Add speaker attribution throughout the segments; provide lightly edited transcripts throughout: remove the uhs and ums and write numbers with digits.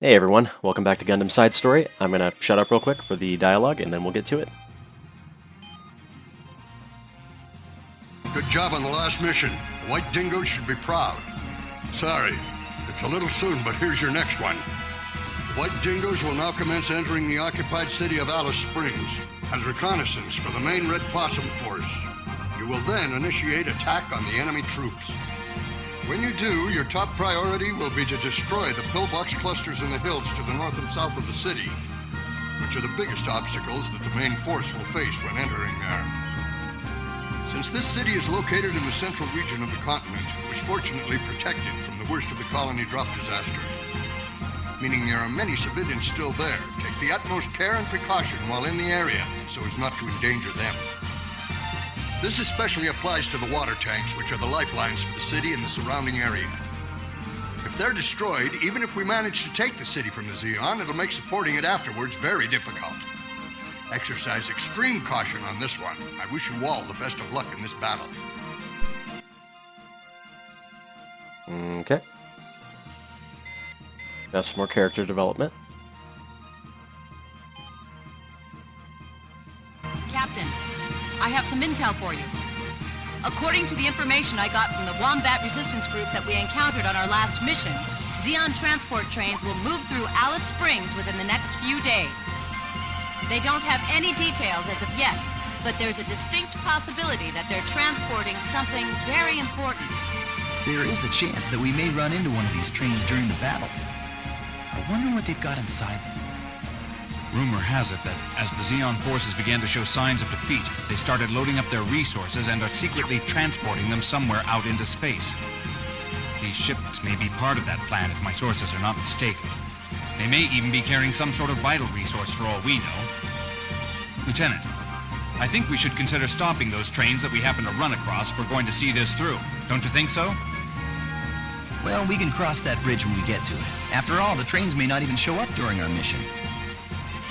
Speaker 1: Hey everyone, welcome back to Gundam Side Story. I'm gonna shut up real quick for the dialogue and then we'll get to it.
Speaker 2: Good job on the last mission. The White Dingos should be proud. Sorry, it's a little soon, but here's your next one. The White Dingos will now commence entering the occupied city of Alice Springs as reconnaissance for the main Red Possum Force. You will then initiate attack on the enemy troops. When you do, your top priority will be to destroy the pillbox clusters in the hills to the north and south of the city, which are the biggest obstacles that the main force will face when entering there. Since this city is located in the central region of the continent, it was fortunately protected from the worst of the colony drop disaster, meaning there are many civilians still there. Take the utmost care and precaution while in the area so as not to endanger them. This especially applies to the water tanks, which are the lifelines for the city and the surrounding area. If they're destroyed, even if we manage to take the city from the Zeon, it'll make supporting it afterwards very difficult. Exercise extreme caution on this one. I wish you all the best of luck in this battle.
Speaker 1: Okay. Got some more character development.
Speaker 3: Captain, I have some intel for you. According to the information I got from the Wombat Resistance Group that we encountered on our last mission, Zeon transport trains will move through Alice Springs within the next few days. They don't have any details as of yet, but there's a distinct possibility that they're transporting something very important.
Speaker 4: There is a chance that we may run into one of these trains during the battle. I wonder what they've got inside them.
Speaker 5: Rumor has it that as the Zeon forces began to show signs of defeat, they started loading up their resources and are secretly transporting them somewhere out into space. These shipments may be part of that plan if my sources are not mistaken. They may even be carrying some sort of vital resource for all we know. Lieutenant, I think we should consider stopping those trains that we happen to run across if we're going to see this through. Don't you think so?
Speaker 4: Well, we can cross that bridge when we get to it. After all, the trains may not even show up during our mission.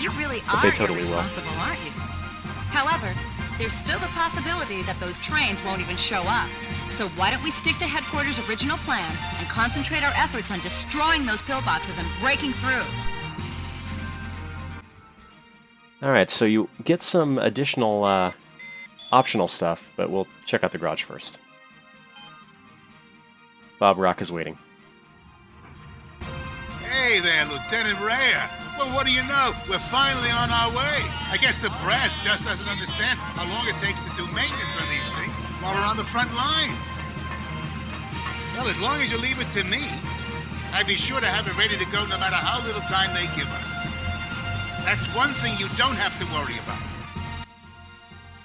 Speaker 3: You really
Speaker 1: But they
Speaker 3: are
Speaker 1: totally will.
Speaker 3: irresponsible, aren't you? However, there's still the possibility that those trains won't even show up. So why don't we stick to headquarters' original plan and concentrate our efforts on destroying those pillboxes and breaking through?
Speaker 1: Alright, so you get some additional optional stuff, but we'll check out the garage first. Bob Rock is waiting.
Speaker 6: Hey there, Lieutenant Raya. Well, what do you know? We're finally on our way. I guess the brass just doesn't understand how long it takes to do maintenance on these things while we're on the front lines. Well, as long as you leave it to me, I'd be sure to have it ready to go no matter how little time they give us. That's one thing you don't have to worry about.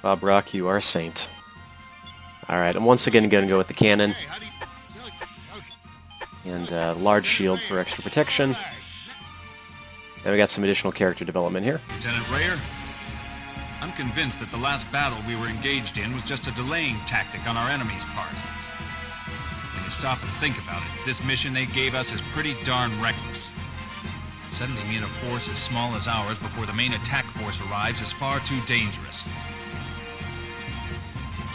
Speaker 1: Bob Rock, you are a saint. Alright, I'm once again going to go with the cannon
Speaker 6: Hey, how do you... Okay.
Speaker 1: and a large shield for extra protection. Then we got some additional character development here.
Speaker 5: Lieutenant Rayer, I'm convinced that the last battle we were engaged in was just a delaying tactic on our enemy's part. When you stop and think about it, this mission they gave us is pretty darn reckless. Sending in a force as small as ours before the main attack force arrives is far too dangerous.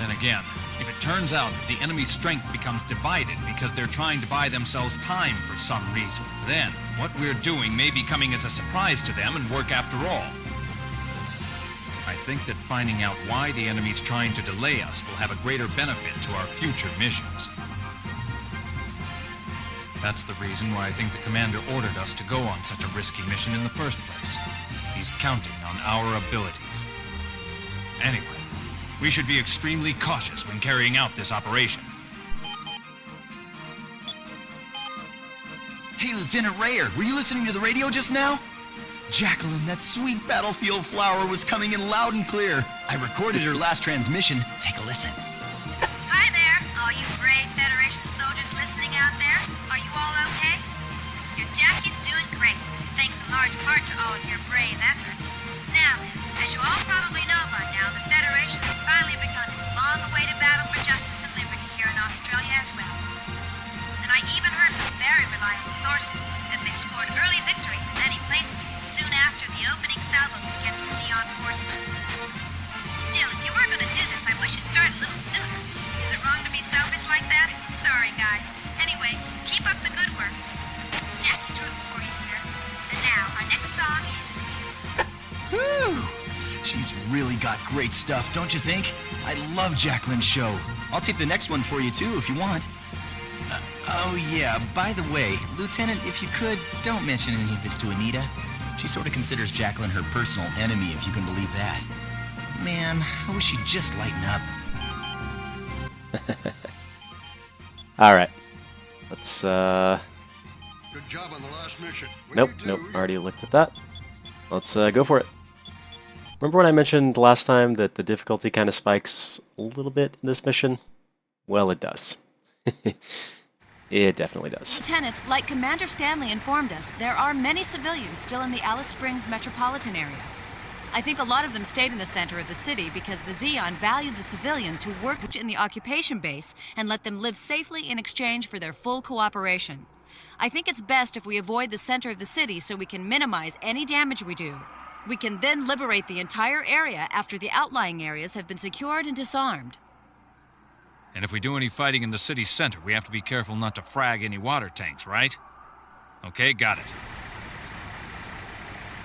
Speaker 5: Then again, if it turns out that the enemy's strength becomes divided because they're trying to buy themselves time for some reason, then what we're doing may be coming as a surprise to them and work after all. I think that finding out why the enemy's trying to delay us will have a greater benefit to our future missions. That's the reason why I think the commander ordered us to go on such a risky mission in the first place. He's counting on our abilities. Anyway, we should be extremely cautious when carrying out this operation.
Speaker 4: Hey, Lieutenant Rayer, were you listening to the radio just now? Jacqueline, that sweet battlefield flower was coming in loud and clear. I recorded her last transmission. Take a listen.
Speaker 7: Hi there, all you brave Federation soldiers listening out there. Are you all okay? Your Jackie's doing great, thanks in large part to all of your brave efforts. Now, as you all probably know by now, the Federation has finally begun its long-awaited battle for justice and liberty here in Australia as well. And I even heard from very reliable sources that they scored early victories in many places soon after the opening salvos against the Zeon forces. Still, if you were going to do this, I wish you'd start a little sooner. Is it wrong to be selfish like that? Sorry, guys. Anyway, keep up the good work. Jackie's rooting for you here.
Speaker 4: She's really got great stuff, don't you think? I love Jacqueline's show. I'll tape the next one for you, too, if you want. Oh, yeah, by the way, Lieutenant, if you could, don't mention any of this to Anita. She sort of considers Jacqueline her personal enemy, if you can believe that. Man, I wish she'd just lighten up.
Speaker 1: Alright. Let's,
Speaker 2: Good job on the last mission. When
Speaker 1: Nope,
Speaker 2: you
Speaker 1: nope,
Speaker 2: do,
Speaker 1: already looked at that. Let's go for it. Remember when I mentioned last time that the difficulty kind of spikes a little bit in this mission? Well, it does. It definitely does.
Speaker 3: Lieutenant, like Commander Stanley informed us, there are many civilians still in the Alice Springs metropolitan area. I think a lot of them stayed in the center of the city because the Zeon valued the civilians who worked in the occupation base and let them live safely in exchange for their full cooperation. I think it's best if we avoid the center of the city so we can minimize any damage we do. We can then liberate the entire area after the outlying areas have been secured and disarmed.
Speaker 5: And if we do any fighting in the city center, we have to be careful not to frag any water tanks, right? Okay, got it.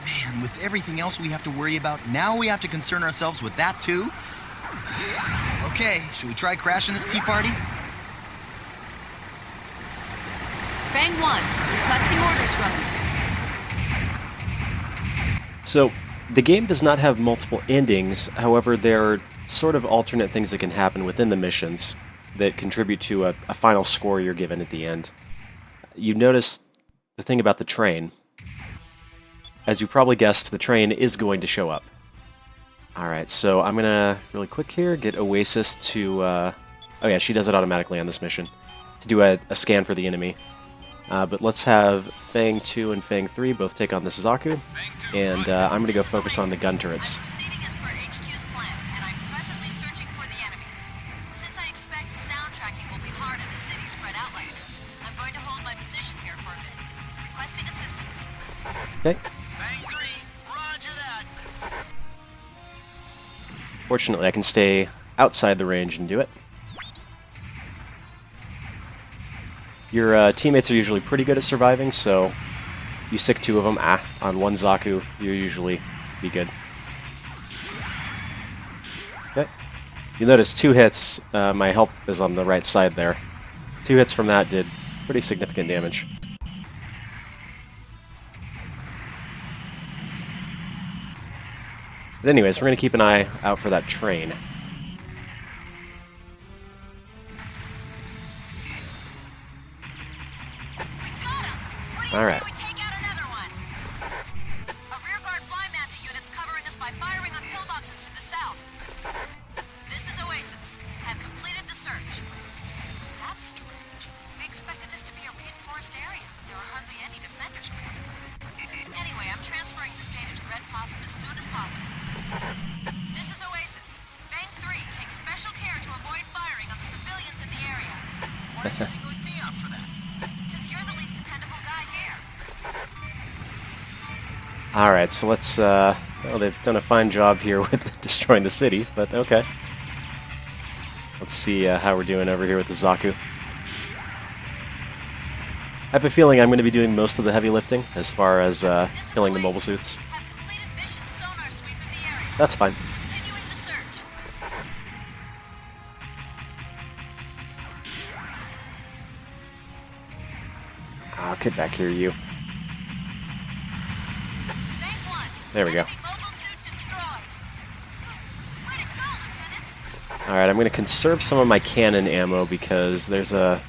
Speaker 4: Man, with everything else we have to worry about, now we have to concern ourselves with that, too? Okay, should we try crashing this tea party?
Speaker 3: Fang 1, requesting orders from you.
Speaker 1: So, the game does not have multiple endings, however, there are sort of alternate things that can happen within the missions that contribute to a final score you're given at the end. You notice the thing about the train. As you probably guessed, the train is going to show up. Alright, so I'm gonna, really quick here, get Oasis to, oh yeah, she does it automatically on this mission, to do a scan for the enemy. But let's have Fang 2 and Fang 3 both take on this Zaku, and I'm gonna go focus on the gun turrets.
Speaker 3: I'm proceeding as per HQ's plan, and I'm presently searching for the enemy. Since I expect sound tracking will be hard in a city spread out like this, I'm going to hold my position here for a bit. Requesting assistance.
Speaker 1: Okay.
Speaker 4: Fang 3, roger that.
Speaker 1: Fortunately, I can stay outside the range and do it. Your teammates are usually pretty good at surviving, so you sick 2 of them, on one Zaku, you usually be good. Okay. You notice 2 hits, my health is on the right side there. 2 hits from that did pretty significant damage. But anyways, we're going to keep an eye out for that train. Alright.
Speaker 3: We take out another one. A rearguard fly manta unit's covering us by firing on pillboxes to the south. This is Oasis. Have completed the search. That's strange. We expected this to be a reinforced area, but there are hardly any defenders around. Anyway, I'm transferring this data to Red Possum as soon as possible. This is Oasis. Fang 3 takes special care to avoid firing on the civilians in the area.
Speaker 4: Why are you singling me out for that?
Speaker 3: Because you're the least dependable guy here.
Speaker 1: Alright, so let's, well, they've done a fine job here with destroying the city, but okay. Let's see how we're doing over here with the Zaku. I have a feeling I'm going to be doing most of the heavy lifting as far as killing the mobile suits.
Speaker 3: Have completed mission sonar sweep of the area.
Speaker 1: That's fine.
Speaker 3: Continuing the search.
Speaker 1: I'll get back here, you.
Speaker 3: Fang 1.
Speaker 1: There we go.
Speaker 3: Enemy mobile suit destroyed. Way to go, Lieutenant.
Speaker 1: Alright, I'm going to conserve some of my cannon ammo because there's a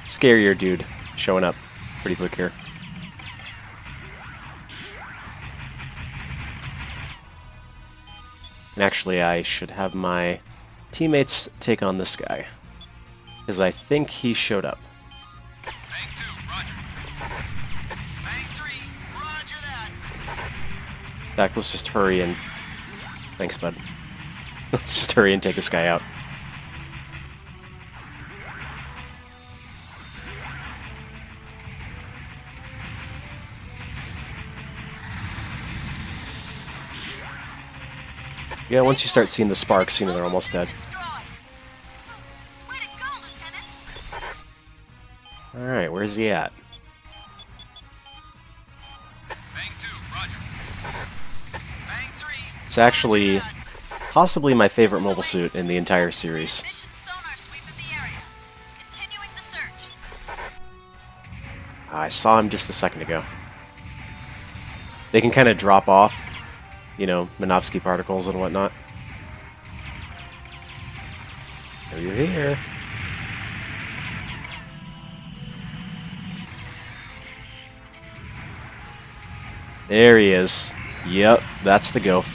Speaker 1: scarier dude showing up pretty quick here. And actually, I should have my teammates take on this guy, because I think he showed up.
Speaker 5: Fang 2, roger.
Speaker 4: Fang 3, roger that.
Speaker 1: In fact, let's just hurry and... Thanks, bud. Let's just hurry and take this guy out. Yeah, once you start seeing the sparks, you know they're almost dead.
Speaker 3: Way to go, Lieutenant.
Speaker 1: Alright, where's he at?
Speaker 5: Fang 2, roger.
Speaker 4: Fang 3,
Speaker 1: It's actually possibly my favorite mobile suit in the entire series.
Speaker 3: Mission sonar sweep of the area. Continuing the search.
Speaker 1: I saw him just a second ago. They can kind of drop off, you know, Minovsky particles and whatnot. Are you here? There he is. Yep, that's the Goph.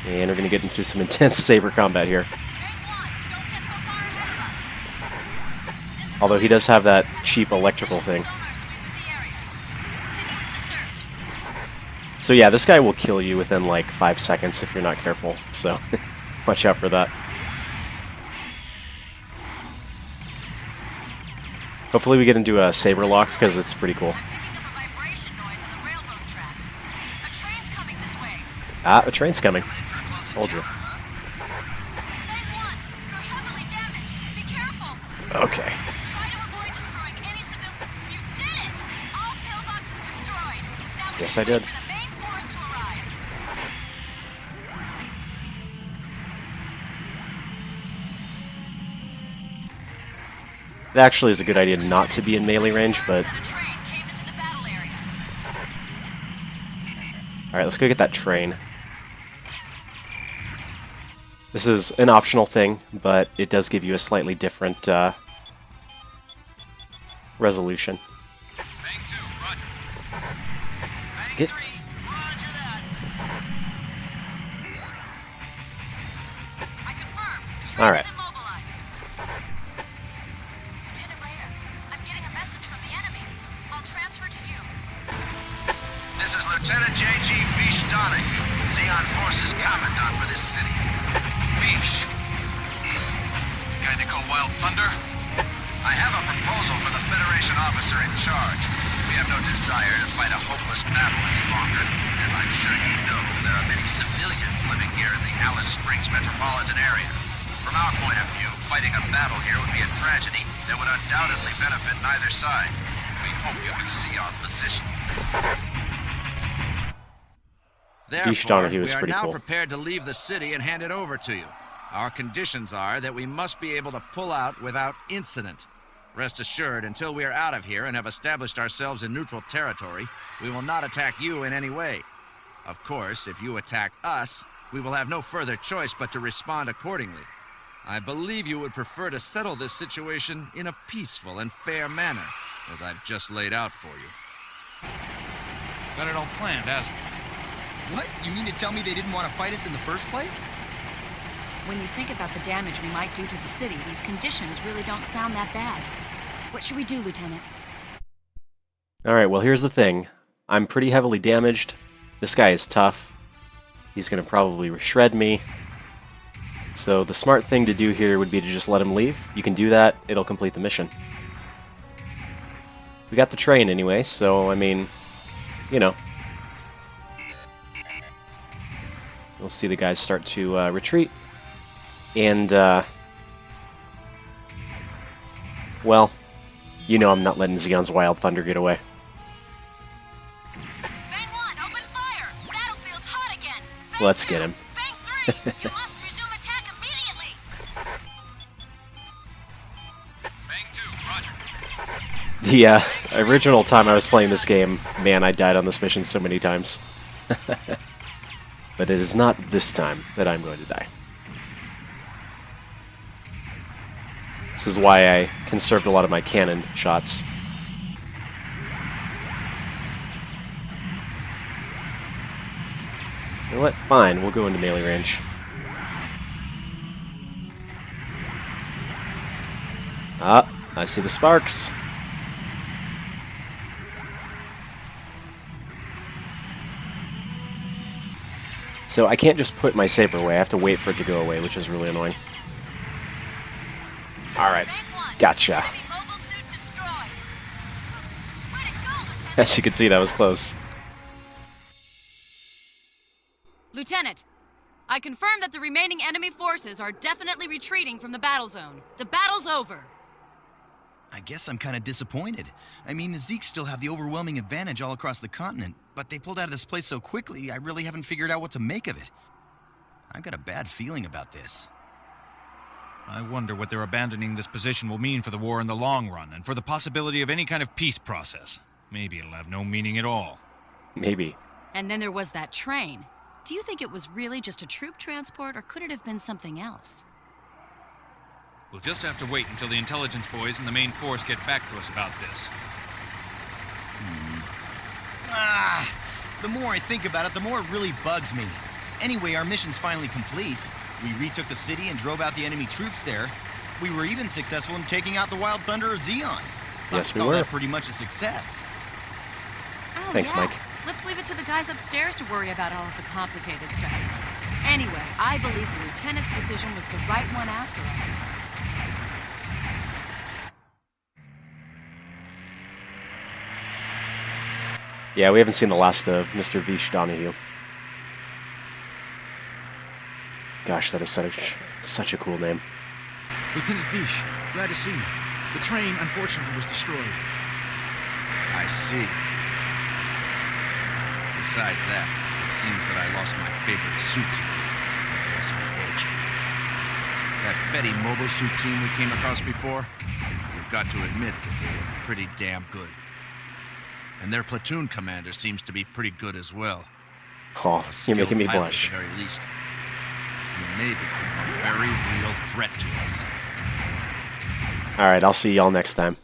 Speaker 1: And we're going to get into some intense saber combat here. Although he does have that cheap electrical thing. So yeah, this guy will kill you within like 5 seconds if you're not careful, so watch out for that. Hopefully we get into a saber lock because it's pretty cool. Ah, a train's coming. Told you. Okay. Yes, I did. It actually is a good idea not to be in melee range, but... Alright, let's go get that train. This is an optional thing, but it does give you a slightly different resolution. Get... Alright.
Speaker 8: This is Lieutenant J.G. Visch Donahue, Zeon Forces Commandant for this city. Visch. Guy they call Wild Thunder? I have a proposal for the Federation officer in charge. We have no desire to fight a hopeless battle any longer. As I'm sure you know, there are many civilians living here in the Alice Springs metropolitan area. From our point of view, fighting a battle here would be a tragedy that would undoubtedly benefit neither side. We hope you can see our position.
Speaker 1: Visch Donahue is pretty
Speaker 9: we are now
Speaker 1: cool.
Speaker 9: prepared to leave the city and hand it over to you. Our conditions are that we must be able to pull out without incident. Rest assured, until we are out of here and have established ourselves in neutral territory, we will not attack you in any way. Of course, if you attack us, we will have no further choice but to respond accordingly. I believe you would prefer to settle this situation in a peaceful and fair manner, as I've just laid out for you.
Speaker 5: Got it all planned, hasn't it?
Speaker 4: What? You mean to tell me they didn't want to fight us in the first place?
Speaker 3: When you think about the damage we might do to the city, these conditions really don't sound that bad. What should we do, Lieutenant?
Speaker 1: Alright, well here's the thing. I'm pretty heavily damaged. This guy is tough. He's going to probably shred me. So the smart thing to do here would be to just let him leave. You can do that, it'll complete the mission. We got the train anyway, so I mean, you know. We'll see the guys start to retreat. And, well, you know I'm not letting Zeon's Wild Thunder get away.
Speaker 3: Bang 1, open fire! Battlefield's hot again!
Speaker 1: Let's get him.
Speaker 3: Bang 3, you must resume attack immediately!
Speaker 5: Bang 2,
Speaker 1: The
Speaker 5: roger.
Speaker 1: original time I was playing this game, man, I died on this mission so many times. But it is not this time that I'm going to die. This is why I conserved a lot of my cannon shots. You know what? Fine, we'll go into melee range. Ah, I see the sparks. So I can't just put my saber away, I have to wait for it to go away, which is really annoying. Alright, gotcha. As you can see, that was close.
Speaker 3: Lieutenant, I confirm that the remaining enemy forces are definitely retreating from the battle zone. The battle's over.
Speaker 4: I guess I'm kind of disappointed. I mean, the Zeeks still have the overwhelming advantage all across the continent, but they pulled out of this place so quickly, I really haven't figured out what to make of it. I've got a bad feeling about this.
Speaker 5: I wonder what their abandoning this position will mean for the war in the long run, and for the possibility of any kind of peace process. Maybe it'll have no meaning at all.
Speaker 1: Maybe.
Speaker 3: And then there was that train. Do you think it was really just a troop transport, or could it have been something else?
Speaker 5: We'll just have to wait until the intelligence boys and the main force get back to us about this.
Speaker 4: The more I think about it, the more it really bugs me. Anyway, our mission's finally complete. We retook the city and drove out the enemy troops there. We were even successful in taking out the Wild Thunderer Zeon.
Speaker 1: Yes, we
Speaker 4: call
Speaker 1: were.
Speaker 4: that pretty much a success.
Speaker 3: Oh,
Speaker 1: Thanks,
Speaker 3: yeah.
Speaker 1: Mike.
Speaker 3: Let's leave it to the guys upstairs to worry about all of the complicated stuff. Anyway, I believe the lieutenant's decision was the right one after all.
Speaker 1: Yeah, we haven't seen the last of Mr. Visch Donahue. Gosh, that is such a cool name.
Speaker 10: Lieutenant Visch, glad to see you. The train, unfortunately, was destroyed.
Speaker 9: I see. Besides that, it seems that I lost my favorite suit today. I've lost my edge. That Fetty mobile suit team we came across before, we've got to admit that they were pretty damn good. And their platoon commander seems to be pretty good as well.
Speaker 1: Oh, you're making me
Speaker 9: Skilled pilot
Speaker 1: blush.
Speaker 9: At the very least. He may become a very real threat to us.
Speaker 1: Alright, I'll see y'all next time.